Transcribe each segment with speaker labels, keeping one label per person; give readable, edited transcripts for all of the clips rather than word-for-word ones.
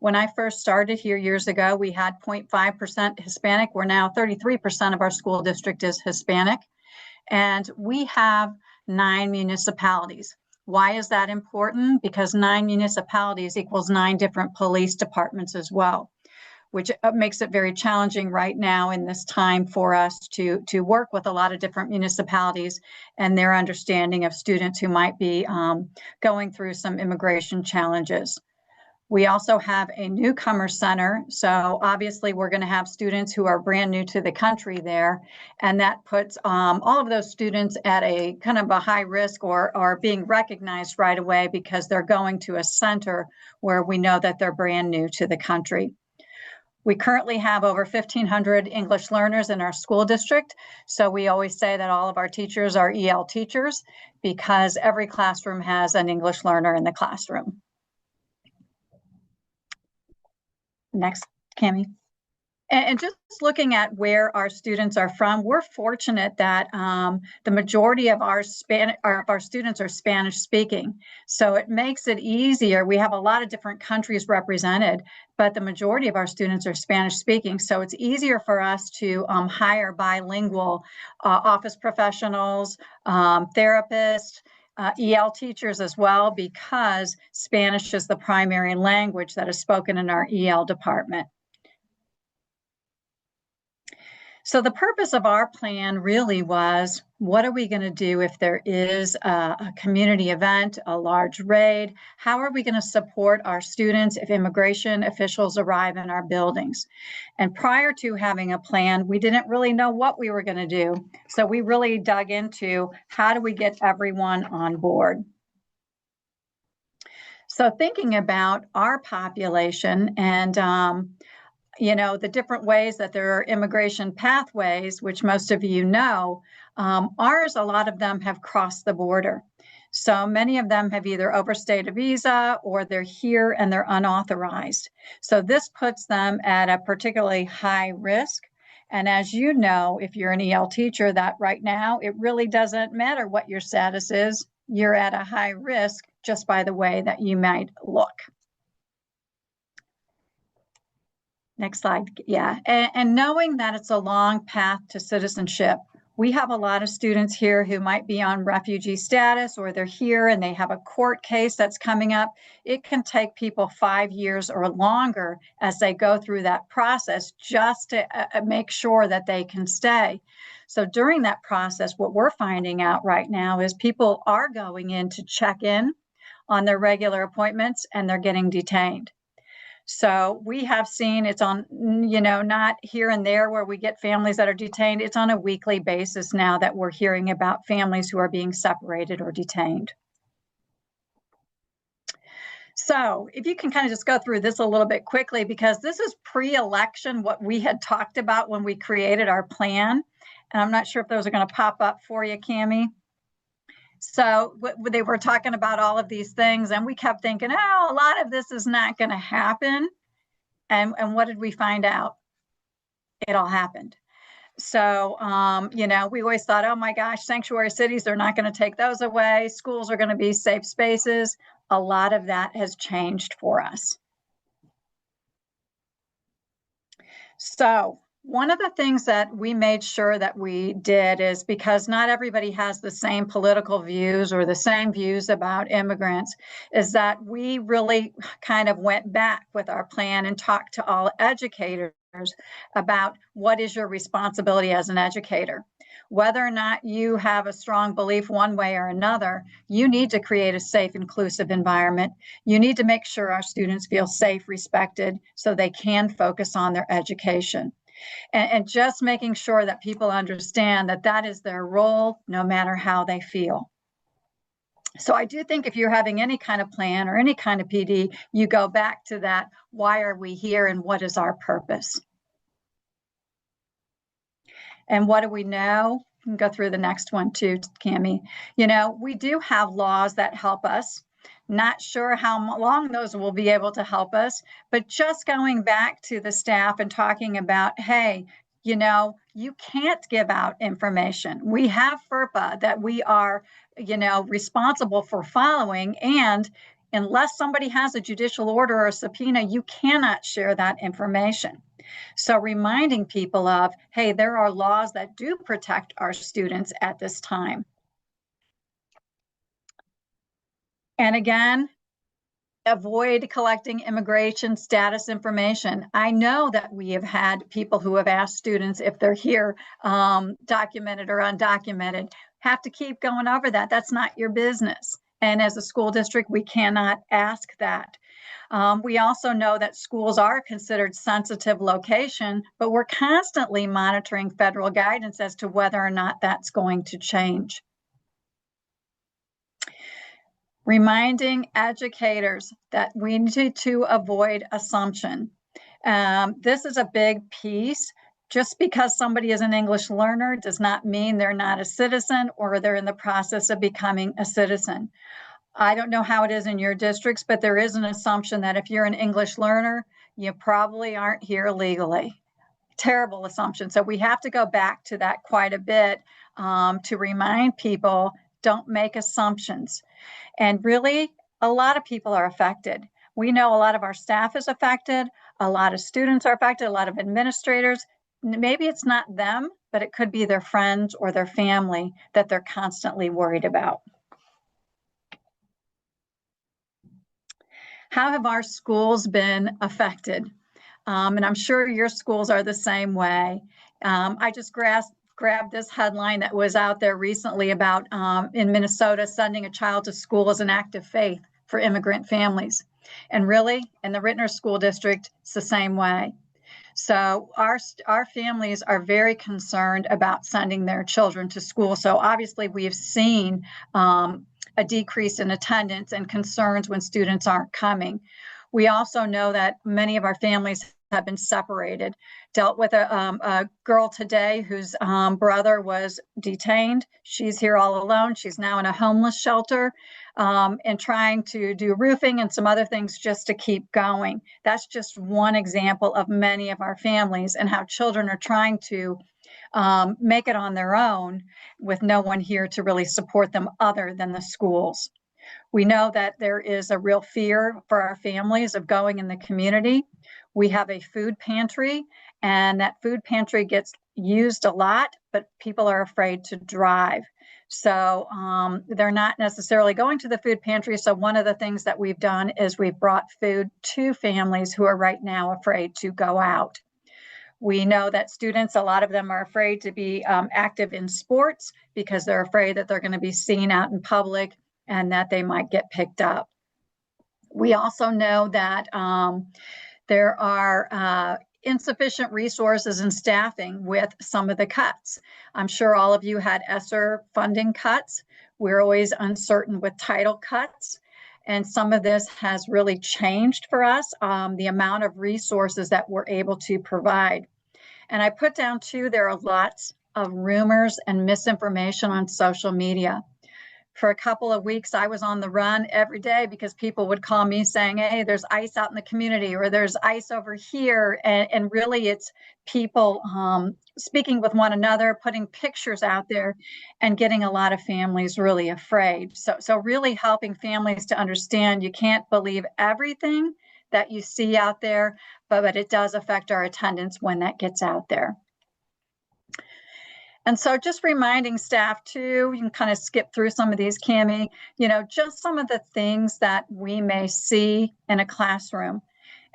Speaker 1: When I first started here years ago, we had 0.5% Hispanic. We're now 33% of our school district is Hispanic. And we have 9 municipalities. Why is that important? Because 9 municipalities equals 9 different police departments as well, which makes it very challenging right now in this time for us to work with a lot of different municipalities and their understanding of students who might be going through some immigration challenges. We also have a newcomer center. So obviously we're going to have students who are brand new to the country there. And that puts all of those students at a kind of a high risk or being recognized right away because they're going to a center where we know that they're brand new to the country. We currently have over 1,500 English learners in our school district. So we always say that all of our teachers are EL teachers because every classroom has an English learner in the classroom. Next, Cami. And just looking at where our students are from, we're fortunate that the majority of our students are Spanish speaking. So it makes it easier. We have a lot of different countries represented, but the majority of our students are Spanish speaking. So it's easier for us to hire bilingual office professionals, therapists, EL teachers as well, because Spanish is the primary language that is spoken in our EL department. So the purpose of our plan really was, what are we going to do if there is a community event, a large raid? How are we going to support our students if immigration officials arrive in our buildings? And prior to having a plan, we didn't really know what we were going to do. So we really dug into how do we get everyone on board? So thinking about our population and the different ways that there are immigration pathways, which most of you know, ours, a lot of them have crossed the border. So many of them have either overstayed a visa or they're here and they're unauthorized. So this puts them at a particularly high risk. And as you know, if you're an EL teacher, that right now, it really doesn't matter what your status is. You're at a high risk just by the way that you might look. Next slide. Yeah. And knowing that it's a long path to citizenship, we have a lot of students here who might be on refugee status or they're here and they have a court case that's coming up. It can take people 5 years or longer as they go through that process just to make sure that they can stay. So during that process, what we're finding out right now is people are going in to check in on their regular appointments and they're getting detained. So we have seen it's on, not here and there where we get families that are detained. It's on a weekly basis now that we're hearing about families who are being separated or detained. So if you can kind of just go through this a little bit quickly, because this is pre-election, what we had talked about when we created our plan. And I'm not sure if those are going to pop up for you, Cami. So they were talking about all of these things and we kept thinking, oh, a lot of this is not going to happen. And what did we find out? It all happened. So, we always thought, oh my gosh, sanctuary cities, they're not going to take those away. Schools are going to be safe spaces. A lot of that has changed for us. So one of the things that we made sure that we did is, because not everybody has the same political views or the same views about immigrants, is that we really kind of went back with our plan and talked to all educators about what is your responsibility as an educator. Whether or not you have a strong belief one way or another, you need to create a safe, inclusive environment. You need to make sure our students feel safe, respected, so they can focus on their education. And just making sure that people understand that that is their role, no matter how they feel. So I do think if you're having any kind of plan or any kind of PD, you go back to that, why are we here and what is our purpose? And what do we know? You can go through the next one too, Cami. We do have laws that help us. Not sure how long those will be able to help us, but just going back to the staff and talking about, hey, you can't give out information. We have FERPA that we are, responsible for following. And unless somebody has a judicial order or a subpoena, you cannot share that information. So reminding people of, hey, there are laws that do protect our students at this time. And again, avoid collecting immigration status information. I know that we have had people who have asked students if they're here, documented or undocumented. Have to keep going over that. That's not your business. And as a school district, we cannot ask that. We also know that schools are considered sensitive location, but we're constantly monitoring federal guidance as to whether or not that's going to change. Reminding educators that we need to avoid assumption. This is a big piece. Just because somebody is an English learner does not mean they're not a citizen or they're in the process of becoming a citizen. I don't know how it is in your districts, but there is an assumption that if you're an English learner, you probably aren't here legally. Terrible assumption. So we have to go back to that quite a bit to remind people, don't make assumptions. And really, a lot of people are affected. We know a lot of our staff is affected, a lot of students are affected, a lot of administrators. Maybe it's not them, but it could be their friends or their family that they're constantly worried about. How have our schools been affected? And I'm sure your schools are the same way. I just grabbed this headline that was out there recently about in Minnesota, sending a child to school as an act of faith for immigrant families. And really, in the Ritenour School District, it's the same way. So our families are very concerned about sending their children to school. So obviously we have seen a decrease in attendance and concerns when students aren't coming. We also know that many of our families have been separated. Dealt with a girl today whose brother was detained. She's here all alone. She's now in a homeless shelter and trying to do roofing and some other things just to keep going. That's just one example of many of our families and how children are trying to make it on their own with no one here to really support them other than the schools. We know that there is a real fear for our families of going in the community. We have a food pantry, and that food pantry gets used a lot, but people are afraid to drive. So they're not necessarily going to the food pantry. So one of the things that we've done is we've brought food to families who are right now afraid to go out. We know that students, a lot of them are afraid to be active in sports because they're afraid that they're going to be seen out in public and that they might get picked up. We also know that there are insufficient resources and staffing with some of the cuts. I'm sure all of you had ESSER funding cuts. We're always uncertain with title cuts. And some of this has really changed for us, the amount of resources that we're able to provide. And I put down too, there are lots of rumors and misinformation on social media. For a couple of weeks, I was on the run every day because people would call me saying, hey, there's ice out in the community, or there's ice over here. And really, it's people speaking with one another, putting pictures out there, and getting a lot of families really afraid. So really helping families to understand you can't believe everything that you see out there, but it does affect our attendance when that gets out there. And so just reminding staff too, you can kind of skip through some of these, Cammie, just some of the things that we may see in a classroom.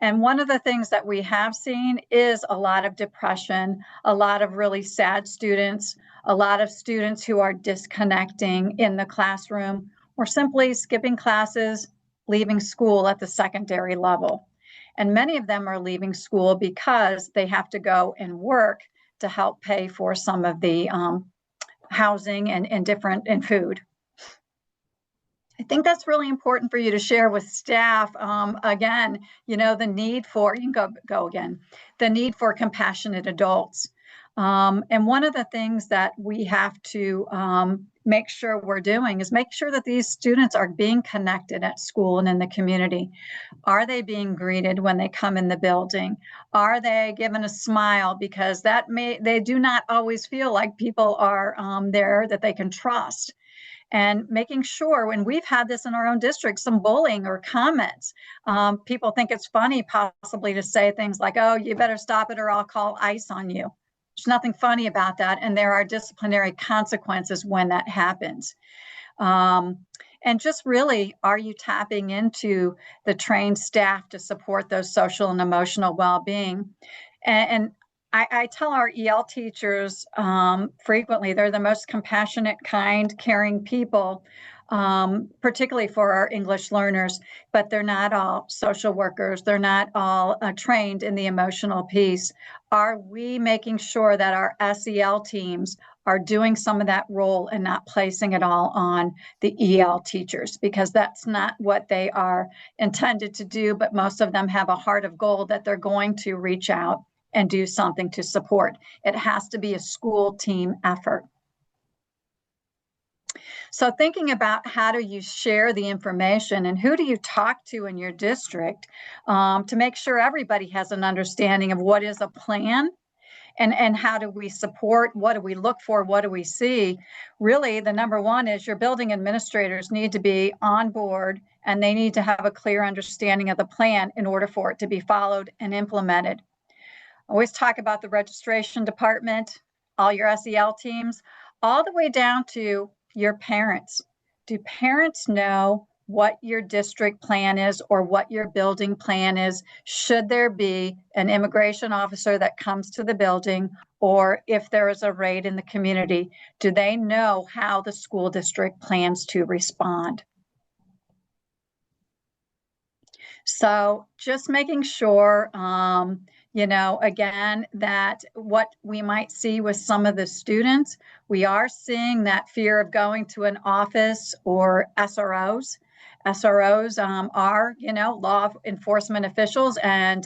Speaker 1: And one of the things that we have seen is a lot of depression, a lot of really sad students, a lot of students who are disconnecting in the classroom or simply skipping classes, leaving school at the secondary level. And many of them are leaving school because they have to go and work to help pay for some of the housing and food. I think that's really important for you to share with staff. Again, the need for, you can go again, the need for compassionate adults. And one of the things that we have to make sure we're doing is make sure that these students are being connected at school and in the community. Are they being greeted when they come in the building? Are they given a smile? Because they do not always feel like people are there that they can trust. and making sure, when we've had this in our own district, some bullying or comments. People think it's funny possibly to say things like, oh, you better stop it or I'll call ICE on you. There's nothing funny about that. And there are disciplinary consequences when that happens. And just really, are you tapping into the trained staff to support those social and emotional well-being? And I tell our EL teachers frequently, they're the most compassionate, kind, caring people, particularly for our English learners, but they're not all social workers. They're not all trained in the emotional piece. Are we making sure that our SEL teams are doing some of that role and not placing it all on the EL teachers? Because that's not what they are intended to do, but most of them have a heart of gold that they're going to reach out and do something to support. It has to be a school team effort. So thinking about how do you share the information and who do you talk to in your district to make sure everybody has an understanding of what is a plan and how do we support, what do we look for, what do we see? Really, the number one is your building administrators need to be on board and they need to have a clear understanding of the plan in order for it to be followed and implemented. I always talk about the registration department, all your SEL teams, all the way down to your parents. Do parents know what your district plan is or what your building plan is? Should there be an immigration officer that comes to the building, or if there is a raid in the community, do they know how the school district plans to respond? So just making sure, again, that what we might see with some of the students, we are seeing that fear of going to an office or SROs. SROs are, law enforcement officials, and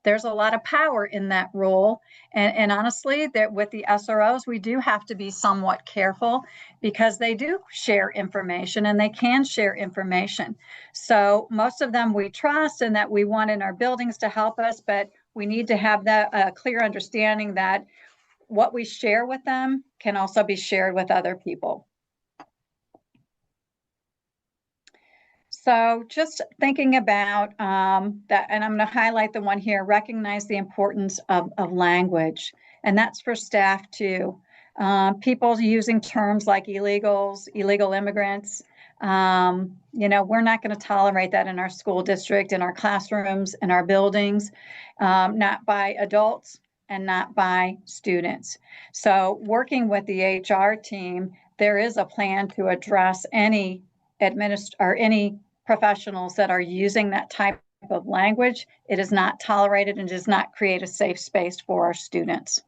Speaker 1: there's a lot of power in that role. And honestly, that with the SROs, we do have to be somewhat careful because they do share information and they can share information. So most of them we trust and that we want in our buildings to help us, but we need to have that clear understanding that what we share with them can also be shared with other people. So just thinking about that, and I'm going to highlight the one here, recognize the importance of language. And that's for staff too. People using terms like illegals, illegal immigrants. We're not going to tolerate that in our school district, in our classrooms, in our buildings, not by adults and not by students. So working with the HR team, there is a plan to address any professionals that are using that type of language. It is not tolerated and does not create a safe space for our students.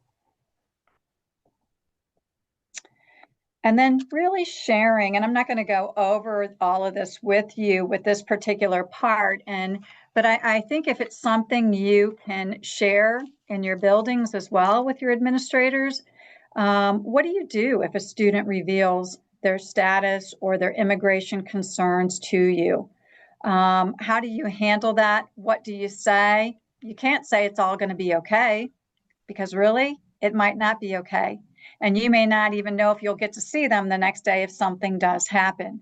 Speaker 1: And then really sharing, and I'm not going to go over all of this with you with this particular part, but I think if it's something you can share in your buildings as well with your administrators, what do you do if a student reveals their status or their immigration concerns to you? How do you handle that? What do you say? You can't say it's all going to be okay, because really, it might not be okay. And you may not even know if you'll get to see them the next day if something does happen.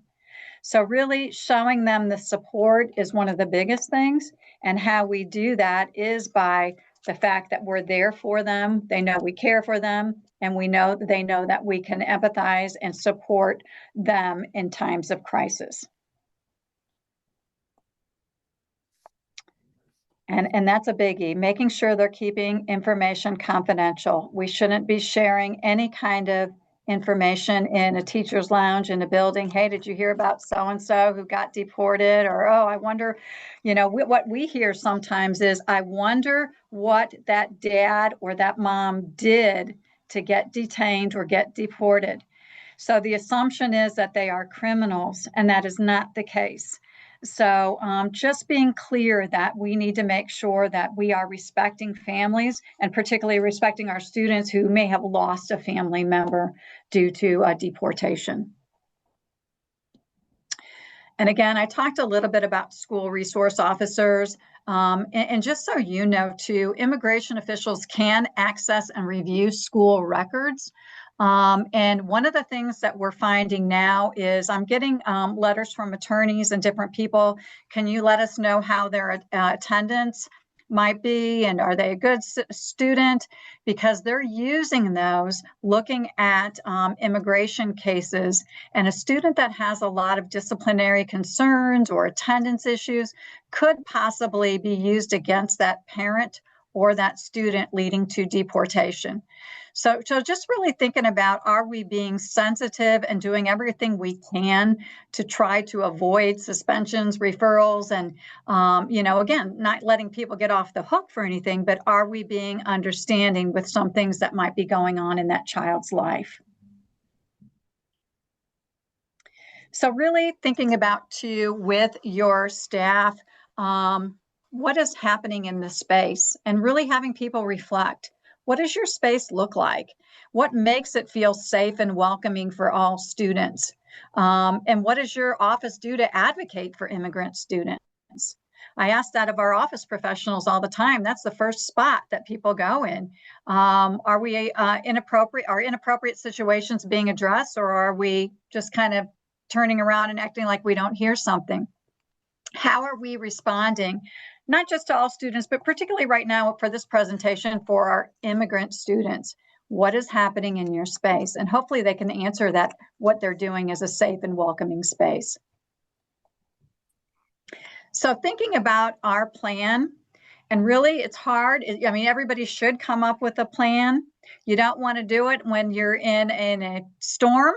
Speaker 1: So really showing them the support is one of the biggest things. And how we do that is by the fact that we're there for them. They know we care for them, and they know that we can empathize and support them in times of crisis. And that's a biggie, making sure they're keeping information confidential. We shouldn't be sharing any kind of information in a teacher's lounge in a building. Hey, did you hear about so-and-so who got deported? Or, oh, I wonder, what we hear sometimes is, I wonder what that dad or that mom did to get detained or get deported. So the assumption is that they are criminals, and that is not the case. So just being clear that we need to make sure that we are respecting families, and particularly respecting our students who may have lost a family member due to a deportation. And again, I talked a little bit about school resource officers. And just so you know, too, immigration officials can access and review school records. And one of the things that we're finding now is I'm getting letters from attorneys and different people. Can you let us know how their attendance might be, and are they a good student? Because they're using those looking at immigration cases, and a student that has a lot of disciplinary concerns or attendance issues could possibly be used against that parent or that student, leading to deportation. So just really thinking about, are we being sensitive and doing everything we can to try to avoid suspensions, referrals, and, again, not letting people get off the hook for anything, but are we being understanding with some things that might be going on in that child's life? So really thinking about, too, with your staff, what is happening in the space, and really having people reflect. What does your space look like? What makes it feel safe and welcoming for all students? And what does your office do to advocate for immigrant students? I ask that of our office professionals all the time. That's the first spot that people go in. Are we inappropriate situations being addressed, or are we just kind of turning around and acting like we don't hear something? How are we responding, not just to all students, but particularly right now for this presentation for our immigrant students? What is happening in your space? And hopefully they can answer that what they're doing is a safe and welcoming space. So thinking about our plan, and really it's hard. I mean, everybody should come up with a plan. You don't want to do it when you're in a storm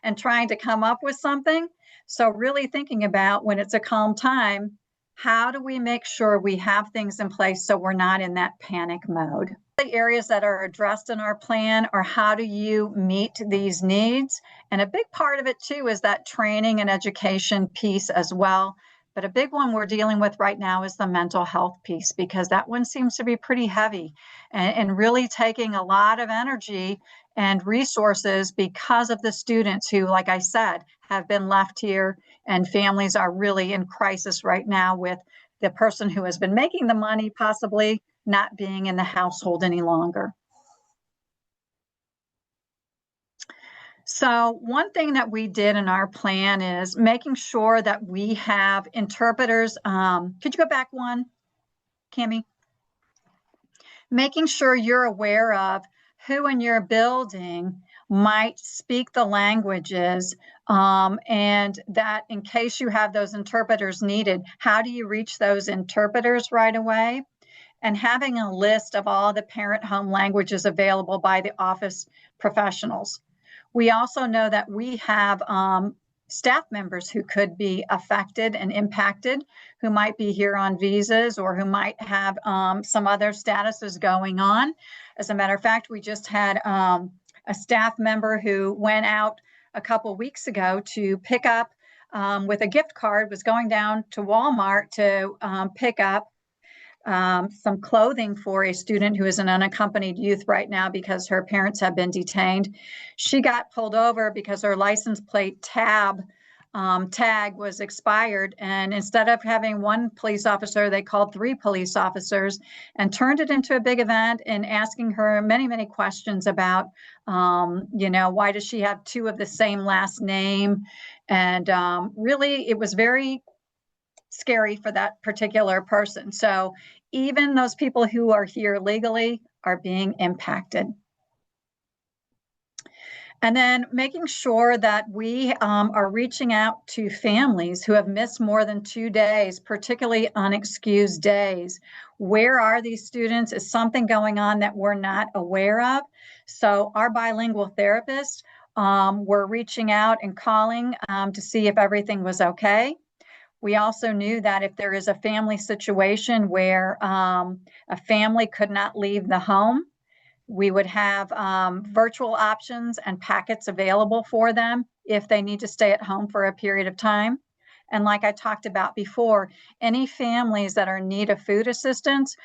Speaker 1: and trying to come up with something. So really thinking about, when it's a calm time, how do we make sure we have things in place so we're not in that panic mode? The areas that are addressed in our plan are, how do you meet these needs? And a big part of it too is that training and education piece as well. But a big one we're dealing with right now is the mental health piece, because that one seems to be pretty heavy and really taking a lot of energy and resources because of the students who, like I said, have been left here, and families are really in crisis right now with the person who has been making the money possibly not being in the household any longer. So one thing that we did in our plan is making sure that we have interpreters. Could you go back one, Cami? Making sure you're aware of who in your building might speak the languages, and that in case you have those interpreters needed, how do you reach those interpreters right away? And having a list of all the parent home languages available by the office professionals. We also know that we have staff members who could be affected and impacted, who might be here on visas or who might have some other statuses going on. As a matter of fact, we just had a staff member who went out a couple weeks ago to pick up with a gift card, was going down to Walmart to pick up some clothing for a student who is an unaccompanied youth right now because her parents have been detained. She got pulled over because her license plate tag was expired, and instead of having one police officer, they called 3 police officers and turned it into a big event, and asking her many, many questions about, why does she have 2 of the same last name? And really, it was very scary for that particular person. So even those people who are here legally are being impacted. And then making sure that we are reaching out to families who have missed more than 2 days, particularly unexcused days. Where are these students? Is something going on that we're not aware of? So our bilingual therapists were reaching out and calling to see if everything was okay. We also knew that if there is a family situation where a family could not leave the home, we would have virtual options and packets available for them if they need to stay at home for a period of time. And like I talked about before, any families that are in need of food assistance,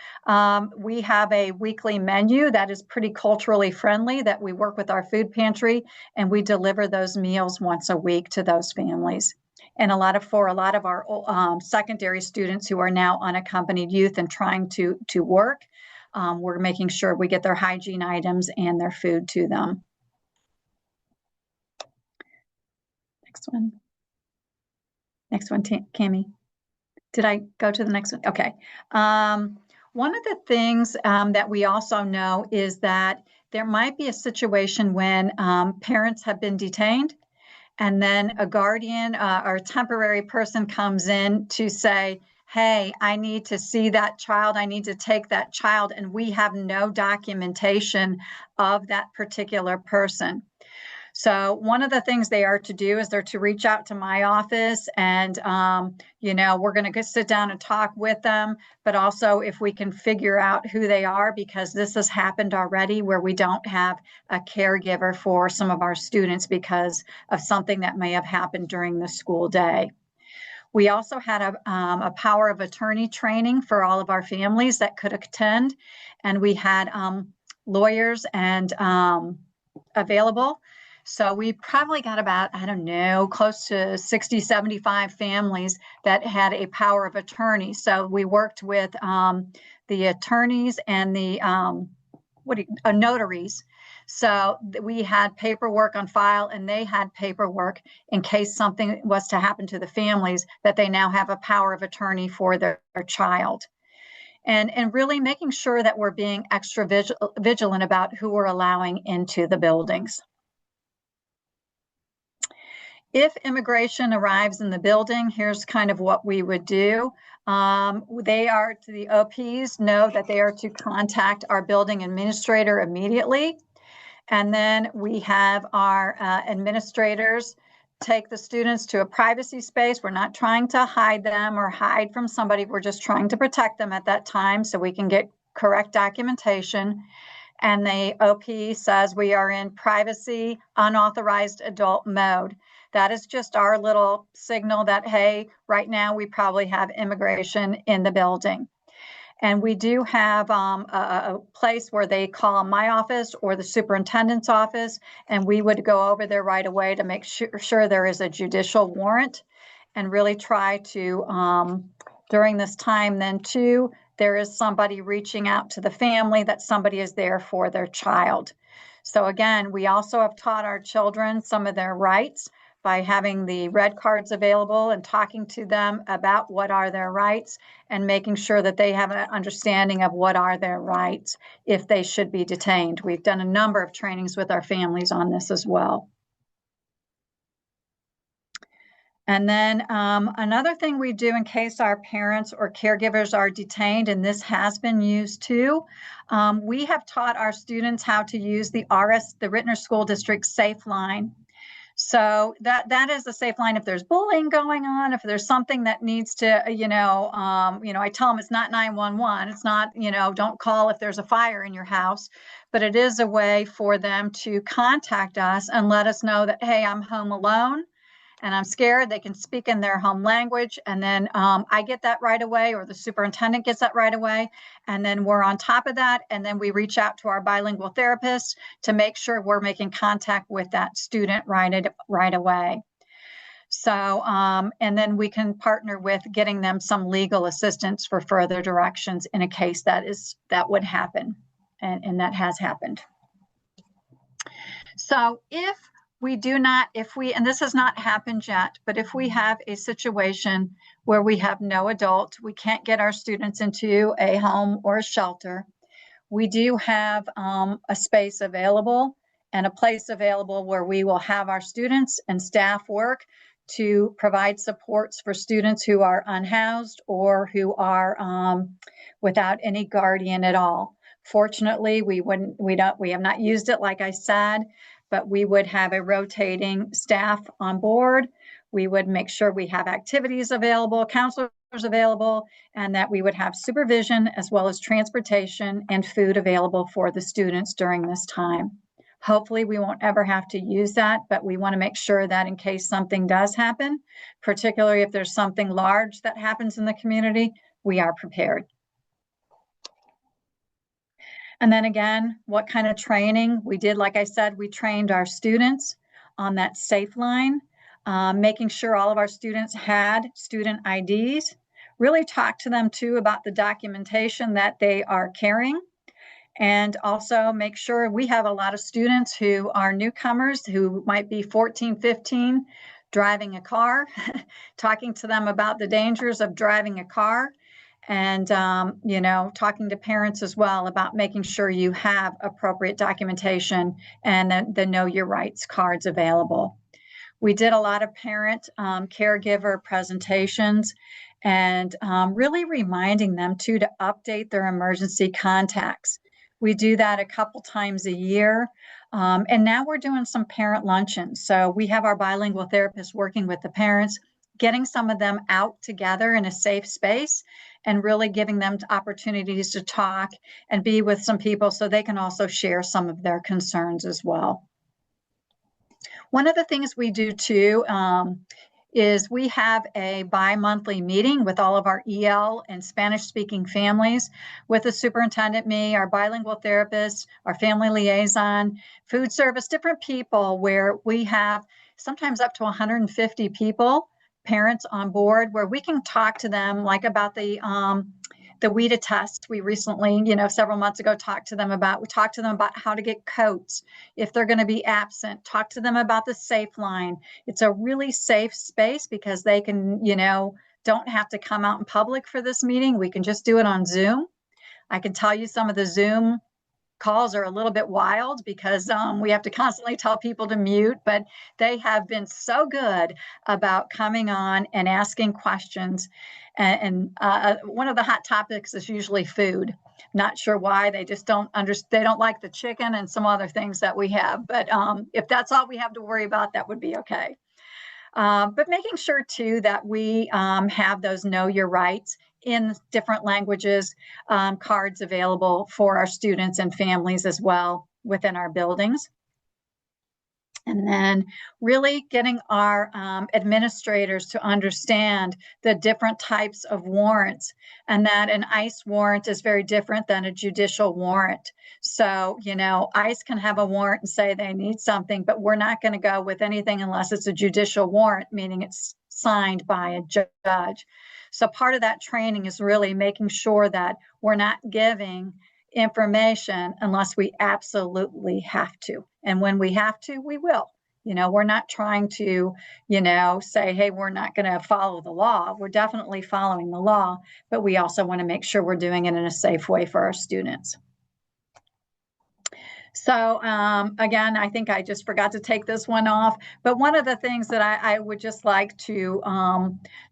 Speaker 1: we have a weekly menu that is pretty culturally friendly that we work with our food pantry, and we deliver those meals once a week to those families. And for a lot of our secondary students who are now unaccompanied youth and trying to work, we're making sure we get their hygiene items and their food to them. Next one, Cami. Did I go to the next one? Okay. One of the things that we also know is that there might be a situation when parents have been detained and then a guardian or a temporary person comes in to say, hey, I need to see that child, I need to take that child, and we have no documentation of that particular person. So one of the things they are to do is they're to reach out to my office and, we're going to sit down and talk with them, but also if we can figure out who they are, because this has happened already where we don't have a caregiver for some of our students because of something that may have happened during the school day. We also had a power of attorney training for all of our families that could attend, and we had lawyers and available. So we probably got about, I don't know, close to 60, 75 families that had a power of attorney. So we worked with the attorneys and the notaries. So we had paperwork on file and they had paperwork in case something was to happen to the families, that they now have a power of attorney for their child. And really making sure that we're being extra vigilant about who we're allowing into the buildings. If immigration arrives in the building, here's kind of what we would do. The OPs know that they are to contact our building administrator immediately. And then we have our administrators take the students to a privacy space. We're not trying to hide them or hide from somebody. We're just trying to protect them at that time so we can get correct documentation. And the OP says we are in privacy, unauthorized adult mode. That is just our little signal that, hey, right now we probably have immigration in the building. And we do have a place where they call my office or the superintendent's office, and we would go over there right away to make sure there is a judicial warrant, and really try to, during this time then too, there is somebody reaching out to the family that somebody is there for their child. So again, we also have taught our children some of their rights by having the red cards available and talking to them about what are their rights and making sure that they have an understanding of what are their rights if they should be detained. We've done a number of trainings with our families on this as well. And then another thing we do in case our parents or caregivers are detained, and this has been used too, we have taught our students how to use the Ritenour School District Safe Line. So that is the safe line. If there's bullying going on, if there's something that needs to, I tell them it's not 911. It's not, don't call if there's a fire in your house, but it is a way for them to contact us and let us know that, hey, I'm home alone and I'm scared. They can speak in their home language. And then I get that right away, or the superintendent gets that right away. And then we're on top of that. And then we reach out to our bilingual therapists to make sure we're making contact with that student right away. So, and then we can partner with getting them some legal assistance for further directions in a case that would happen. And that has happened. So and this has not happened yet, but if we have a situation where we have no adult, we can't get our students into a home or a shelter, we do have a space available and a place available where we will have our students and staff work to provide supports for students who are unhoused or who are without any guardian at all. Fortunately, we have not used it, like I said, but we would have a rotating staff on board. We would make sure we have activities available, counselors available, and that we would have supervision as well as transportation and food available for the students during this time. Hopefully we won't ever have to use that, but we want to make sure that in case something does happen, particularly if there's something large that happens in the community, we are prepared. And then again, what kind of training we did? Like I said, we trained our students on that safe line, making sure all of our students had student IDs, really talk to them too about the documentation that they are carrying, and also make sure we have a lot of students who are newcomers who might be 14, 15, driving a car, talking to them about the dangers of driving a car, and talking to parents as well about making sure you have appropriate documentation and the Know Your Rights cards available. We did a lot of parent caregiver presentations and really reminding them too to update their emergency contacts. We do that a couple times a year. And now we're doing some parent luncheons. So we have our bilingual therapists working with the parents, getting some of them out together in a safe space and really giving them opportunities to talk and be with some people so they can also share some of their concerns as well. One of the things we do too is we have a bi-monthly meeting with all of our EL and Spanish-speaking families with the superintendent, me, our bilingual therapist, our family liaison, food service, different people, where we have sometimes up to 150 people, parents on board, where we can talk to them like about the WIDA test. We recently, several months ago, we talked to them about how to get coats if they're going to be absent, talk to them about the Safe Line. It's a really safe space because they can, don't have to come out in public for this meeting. We can just do it on Zoom. I can tell you some of the Zoom calls are a little bit wild because we have to constantly tell people to mute, but they have been so good about coming on and asking questions. And one of the hot topics is usually food. Not sure why. They just don't understand. They don't like the chicken and some other things that we have. But if that's all we have to worry about, that would be okay. But making sure too that we have those Know Your Rights in different languages, cards available for our students and families as well within our buildings. And then really getting our administrators to understand the different types of warrants, and that an ICE warrant is very different than a judicial warrant. So, ICE can have a warrant and say they need something, but we're not going to go with anything unless it's a judicial warrant, meaning it's signed by a judge. So part of that training is really making sure that we're not giving information unless we absolutely have to. And when we have to, we will. We're not trying to, say, hey, we're not going to follow the law. We're definitely following the law, but we also want to make sure we're doing it in a safe way for our students. So again, I think I just forgot to take this one off. But one of the things that I would just like to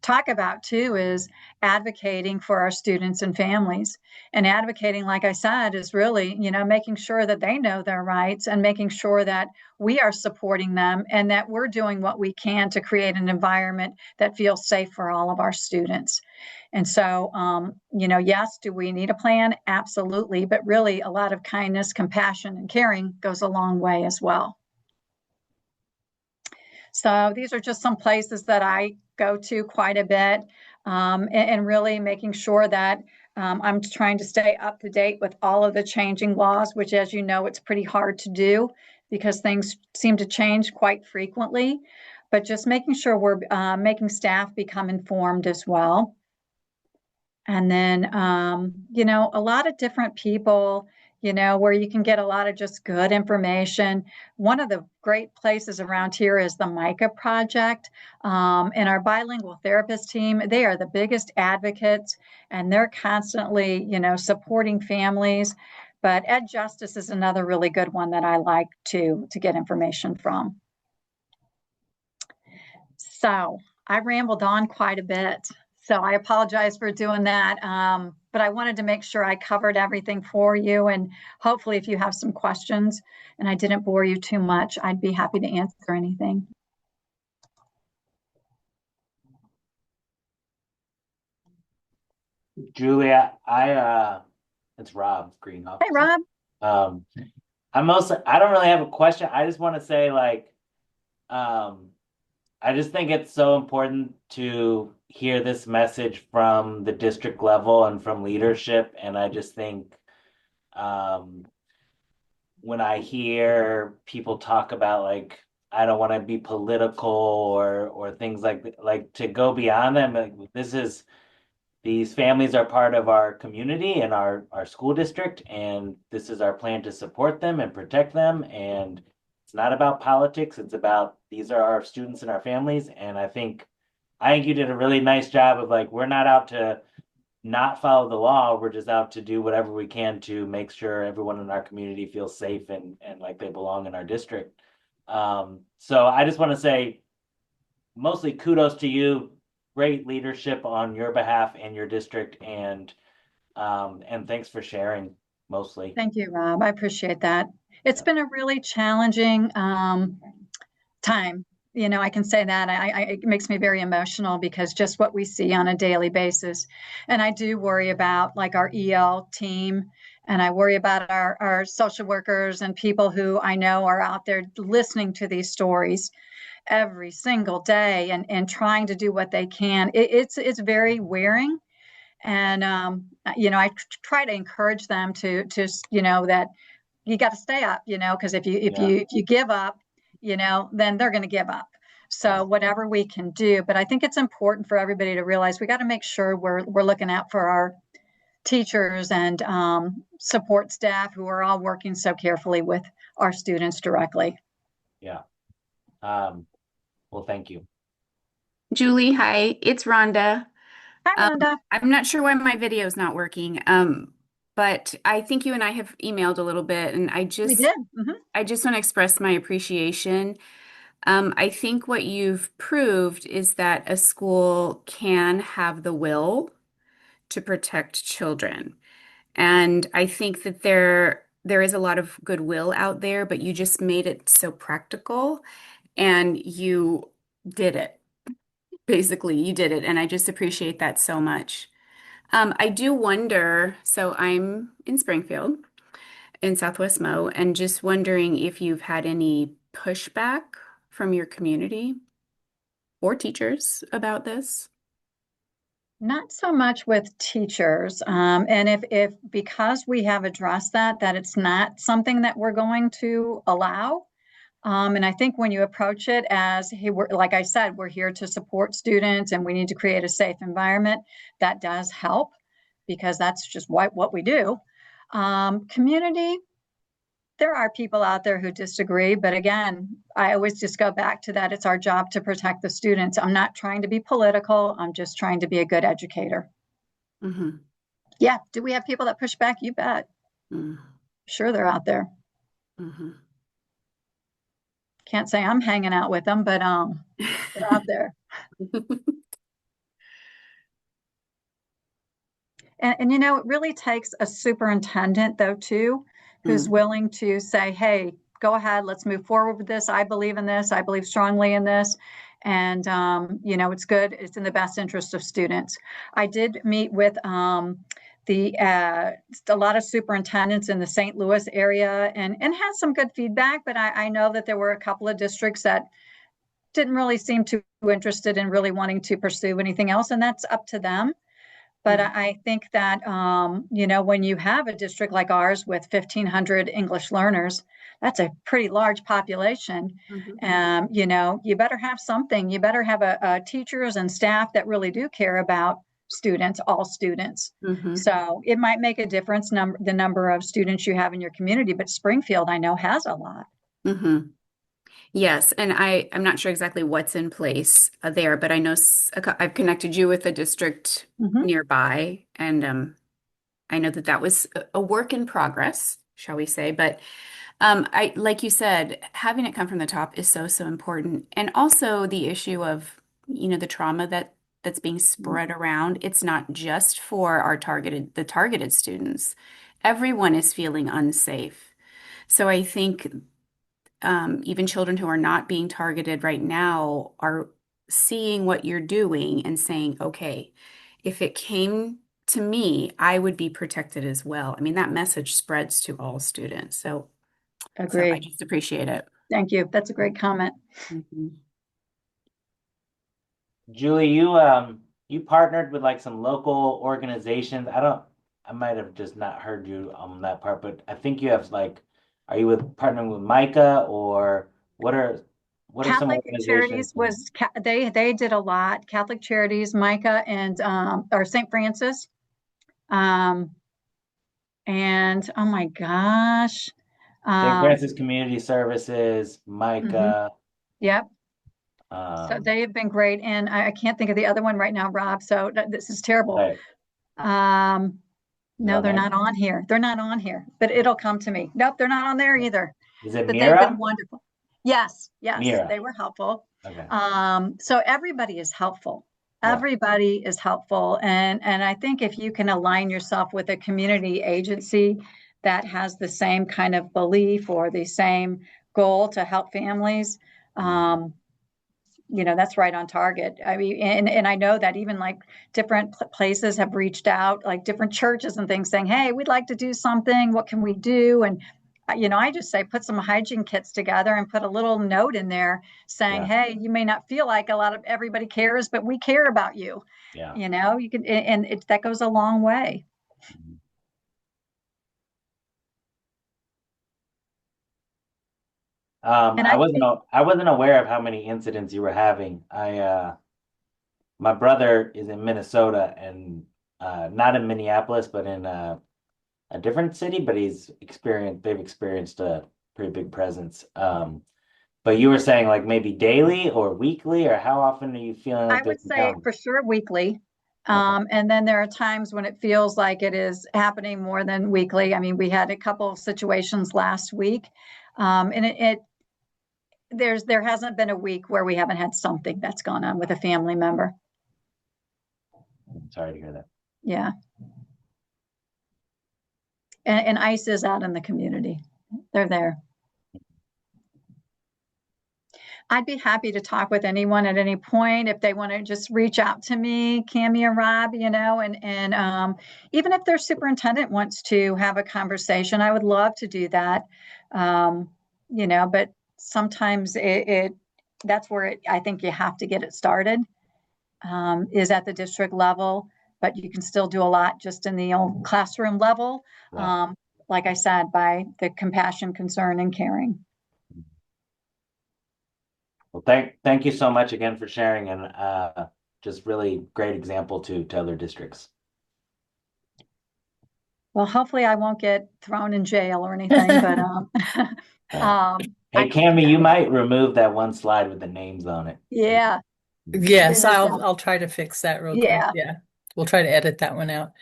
Speaker 1: talk about too is advocating for our students and families. And advocating, like I said, is really, making sure that they know their rights and making sure that we are supporting them and that we're doing what we can to create an environment that feels safe for all of our students. And so, yes, do we need a plan? Absolutely. But really, a lot of kindness, compassion, and caring goes a long way as well. So these are just some places that I go to quite a bit, and really making sure that I'm trying to stay up to date with all of the changing laws, which, as you know, it's pretty hard to do because things seem to change quite frequently. But just making sure we're making staff become informed as well. And then, a lot of different people, where you can get a lot of just good information. One of the great places around here is the MICA Project. And our bilingual therapist team, they are the biggest advocates, and they're constantly, supporting families. But Ed Justice is another really good one that I like to get information from. So I rambled on quite a bit. So I apologize for doing that, but I wanted to make sure I covered everything for you. And hopefully if you have some questions and I didn't bore you too much, I'd be happy to answer anything.
Speaker 2: Julia, it's Rob Greenhoff.
Speaker 1: Hey, Rob.
Speaker 2: I don't really have a question. I just want to say, I just think it's so important to hear this message from the district level and from leadership. And I just think when I hear people talk about I don't want to be political or things like that, to go beyond them, these families are part of our community and our school district, and this is our plan to support them and protect them. And It's not about politics. It's about these are our students and our families. And I think you did a really nice job of like, we're not out to not follow the law. We're just out to do whatever we can to make sure everyone in our community feels safe and like they belong in our district. So I just want to say mostly kudos to you. Great leadership on your behalf and your district, and thanks for sharing mostly.
Speaker 1: Thank you, Rob. I appreciate that. It's
Speaker 2: Yeah.
Speaker 1: been a really challenging time. I can say that. It makes me very emotional because just what we see on a daily basis. And I do worry about like our EL team, and I worry about our social workers and people who I know are out there listening to these stories every single day and trying to do what they can. It's very wearing. And I try to encourage them to that you got to stay up, because if you if
Speaker 2: Yeah.
Speaker 1: you if you give up, then they're going to give up.
Speaker 2: Yeah.
Speaker 1: So whatever we can do, but I think it's important for everybody to realize we got to make sure we're looking out for our teachers and support staff who are all working so carefully with our students directly.
Speaker 2: Yeah. Um, well, thank you.
Speaker 3: Julie, hi, it's Rhonda.
Speaker 1: Hi,
Speaker 3: Um,
Speaker 1: Rhonda.
Speaker 3: I'm not sure why my video is not working, but I think you and I have emailed a little bit, and
Speaker 1: We did.
Speaker 3: I just want to express my appreciation. I think what you've proved is that a school can have the will to protect children, and I think that there is a lot of goodwill out there, but you just made it so practical, and you did it. Basically, you did it, and I just appreciate that so much. I do wonder, so I'm in Springfield in Southwest Mo, and just wondering if you've had any pushback from your community or teachers about this.
Speaker 1: Not so much with teachers. And if because we have addressed that it's not something that we're going to allow. And I think when you approach it as, hey, like I said, we're here to support students and we need to create a safe environment, that does help because that's just what we do. Community, there are people out there who disagree, but again, I always just go back to that. It's our job to protect the students. I'm not trying to be political. I'm just trying to be a good educator.
Speaker 3: Hmm.
Speaker 1: Yeah. Do we have people that push back? You bet. Sure, they're out there.
Speaker 3: Mm-hmm.
Speaker 1: Can't say I'm hanging out with them, but they're out there. And it really takes a superintendent, though, too, who's
Speaker 3: Mm.
Speaker 1: willing to say, hey, go ahead, let's move forward with this. I believe in this. I believe strongly in this. And, it's good. It's in the best interest of students. I did meet with a lot of superintendents in the St. Louis area and had some good feedback, but I know that there were a couple of districts that didn't really seem too interested in really wanting to pursue anything else, and that's up to them. But
Speaker 3: Mm.
Speaker 1: I think that, when you have a district like ours with 1,500 English learners, that's a pretty large population.
Speaker 3: Mhm.
Speaker 1: You better have something. You better have a teachers and staff that really do care about students, all students.
Speaker 3: Mhm.
Speaker 1: So it might make a difference, the number of students you have in your community, but Springfield, I know, has a lot.
Speaker 3: Mhm. Yes, and I'm not sure exactly what's in place there, but I know I've connected you with a district
Speaker 1: Mhm.
Speaker 3: nearby, and I know that that was a work in progress, shall we say. But I, like you said, having it come from the top is so, so important. And also the issue of, the trauma that's being spread around. It's not just for the targeted students. Everyone is feeling unsafe. So I think even children who are not being targeted right now are seeing what you're doing and saying, okay, if it came to me, I would be protected as well. I mean, that message spreads to all students. So I
Speaker 1: Agree.
Speaker 3: just appreciate it.
Speaker 1: Thank you. That's a great comment.
Speaker 3: Mhm.
Speaker 2: Julie, you partnered with like some local organizations. I might have just not heard you on that part, but I think you have like, are you partnering with Micah or what are what are some
Speaker 1: Catholic
Speaker 2: organizations?
Speaker 1: Charities they did a lot. Catholic Charities, Micah, and or St. Francis, um, and oh my gosh,
Speaker 2: St. Francis Community Services,
Speaker 1: Mhm.
Speaker 2: Micah.
Speaker 1: Yep. So
Speaker 2: Um,
Speaker 1: they have been great. And I can't think of the other one right now, Rob. So this is terrible.
Speaker 2: right.
Speaker 1: Um,
Speaker 2: Is it
Speaker 1: no,
Speaker 2: on
Speaker 1: they're
Speaker 2: there?
Speaker 1: not on here. They're not on here, but it'll come to me. Nope, they're not on there either.
Speaker 2: Is it
Speaker 1: But they've been
Speaker 2: Mira?
Speaker 1: wonderful. Yes, yes,
Speaker 2: Mira.
Speaker 1: they were helpful.
Speaker 2: Okay.
Speaker 1: So everybody is helpful.
Speaker 2: Yeah.
Speaker 1: Everybody is helpful. And I think if you can align yourself with a community agency that has the same kind of belief or the same goal to help families, um, that's right on target. I mean, and I know that even like different places have reached out, like different churches and things saying, hey, we'd like to do something. What can we do? And, I just say put some hygiene kits together and put a little note in there saying,
Speaker 2: Yeah.
Speaker 1: hey, you may not feel like a lot of everybody cares, but we care about you.
Speaker 2: Yeah.
Speaker 1: You can, and that goes a long way.
Speaker 2: Mhm.
Speaker 1: And
Speaker 2: I
Speaker 1: I
Speaker 2: wasn't
Speaker 1: think
Speaker 2: I wasn't aware of how many incidents you were having. My brother is in Minnesota and not in Minneapolis, but in a different city, but they've experienced a pretty big presence. But you were saying like maybe daily or weekly, or how often are you feeling
Speaker 1: I
Speaker 2: like there's
Speaker 1: would say
Speaker 2: encounters?
Speaker 1: for sure weekly.
Speaker 2: Okay.
Speaker 1: And then there are times when it feels like it is happening more than weekly. I mean, we had a couple of situations last week. And there hasn't been a week where we haven't had something that's gone on with a family member.
Speaker 2: I'm sorry to hear that.
Speaker 1: Yeah. And ICE is out in the community. They're there. I'd be happy to talk with anyone at any point if they want to just reach out to me, Cami or Rob, and even if their superintendent wants to have a conversation, I would love to do that. Um, but sometimes that's where I think you have to get it started, is at the district level, but you can still do a lot just in the old classroom level.
Speaker 2: Yeah.
Speaker 1: Um, like I said, by the compassion, concern, and caring.
Speaker 2: Well, thank you so much again for sharing and just really great example to other districts.
Speaker 1: Well, hopefully I won't get thrown in jail or anything, but
Speaker 2: Hey,
Speaker 1: I
Speaker 2: Cami, you might remove that one slide with the names on it.
Speaker 1: yeah, there
Speaker 4: Yes,
Speaker 1: you go.
Speaker 4: I'll try to fix that real quick.
Speaker 1: Yeah,
Speaker 4: Yeah. We'll try to edit that one out.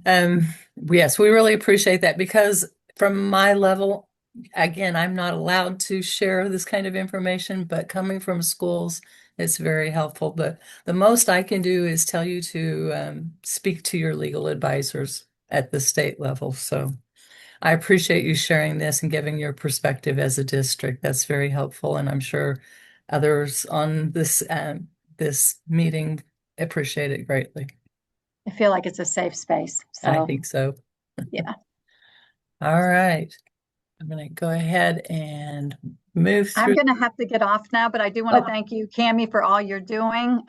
Speaker 4: Yes, we really appreciate that because from my level, again, I'm not allowed to share this kind of information, but coming from schools, it's very helpful. But the most I can do is tell you to speak to your legal advisors at the state level. So I appreciate you sharing this and giving your perspective as a district. That's very helpful, and I'm sure others on this meeting appreciate it greatly.
Speaker 1: I feel like it's a safe space.
Speaker 4: I
Speaker 1: So
Speaker 4: think so.
Speaker 1: yeah,
Speaker 4: All right. I'm going to go ahead and move
Speaker 1: I'm
Speaker 4: through.
Speaker 1: going to have to get off now, but I do want to
Speaker 4: Oh,
Speaker 1: thank you, Cami, for all you're doing.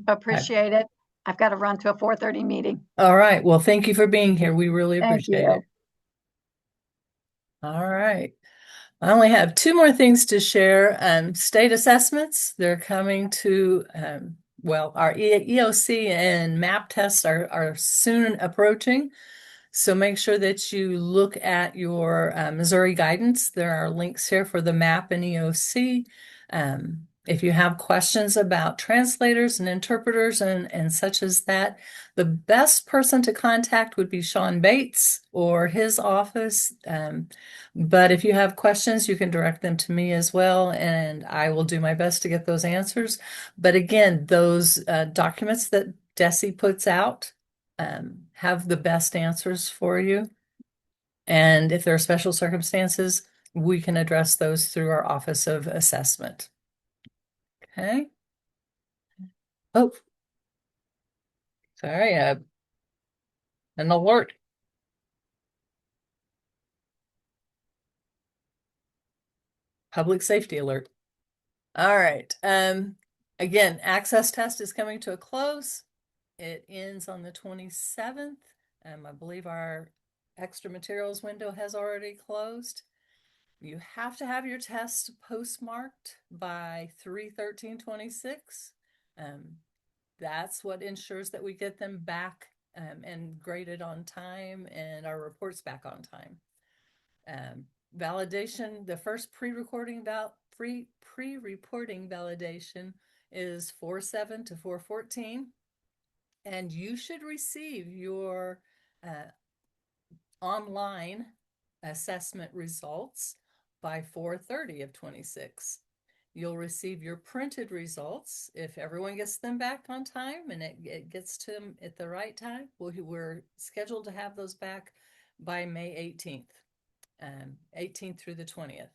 Speaker 1: Appreciate it. I've got to run to a 4:30 meeting.
Speaker 4: all right. Well, thank you for being here. We really
Speaker 1: Thank
Speaker 4: appreciate
Speaker 1: you.
Speaker 4: it. All right. I only have two more things to share. State assessments, they're coming to, well, our EOC and MAP tests are soon approaching. So make sure that you look at your Missouri guidance. There are links here for the MAP and EOC. If you have questions about translators and interpreters and such as that, the best person to contact would be Sean Bates or his office. But if you have questions, you can direct them to me as well, and I will do my best to get those answers. But again, those documents that DESE puts out have the best answers for you. And if there are special circumstances, we can address those through our Office of Assessment. Okay. Oh, sorry, an alert. Public safety alert. All right. Again, access test is coming to a close. It ends on the 27th. I believe our extra materials window has already closed. You have to have your test postmarked by 3/13/26. That's what ensures that we get them back and graded on time and our reports back on time. validation, the first pre-reporting validation is 4/7 to 4/14. And you should receive your online assessment results by 4/30 of 26. You'll receive your printed results if everyone gets them back on time and it gets to them at the right time. We're scheduled to have those back by May 18th, 18th through the 20th.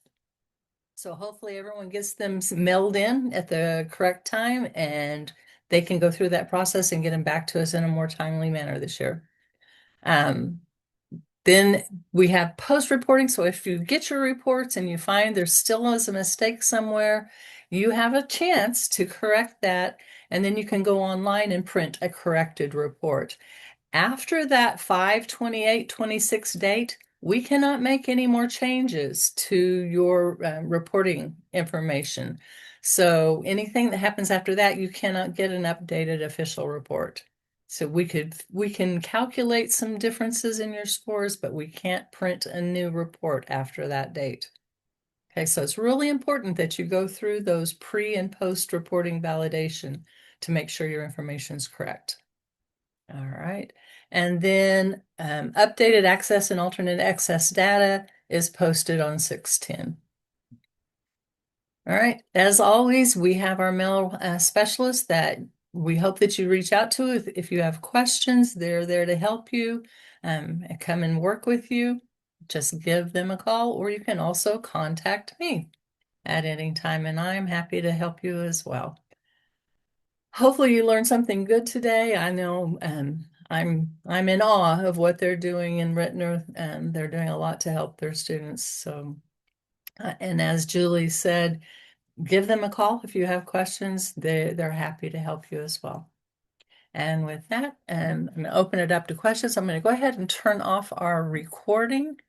Speaker 4: So hopefully everyone gets them mailed in at the correct time and they can go through that process and get them back to us in a more timely manner this year. Then we have post-reporting. So if you get your reports and you find there still is a mistake somewhere, you have a chance to correct that. And then you can go online and print a corrected report. After that 5/28/26 date, we cannot make any more changes to your reporting information. So anything that happens after that, you cannot get an updated official report. So we can calculate some differences in your scores, but we can't print a new report after that date. Okay, so it's really important that you go through those pre and post reporting validation to make sure your information is correct. All right. And then updated access and alternate access data is posted on 6/10. All right. As always, we have our mail specialists that we hope that you reach out to if you have questions. They're there to help you and come and work with you. Just give them a call, or you can also contact me at any time, and I'm happy to help you as well. Hopefully you learned something good today. I know I'm in awe of what they're doing in Ritenour, and they're doing a lot to help their students. So, and as Julie said, give them a call if you have questions. They're happy to help you as well. And with that, I'm going to open it up to questions. I'm going to go ahead and turn off our recording.